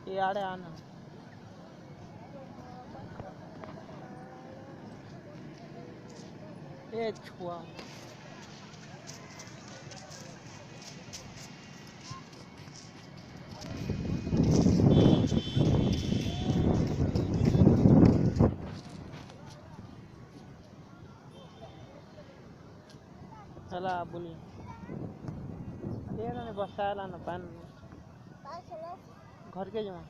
ये आड़े आना ये छुआ चला बोलिए ये ना बसा ला ना पान घर के जमा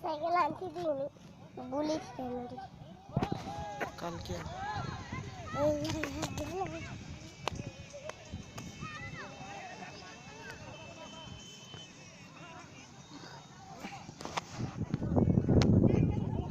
साइकिल आंटी दी बुलेट कल क्या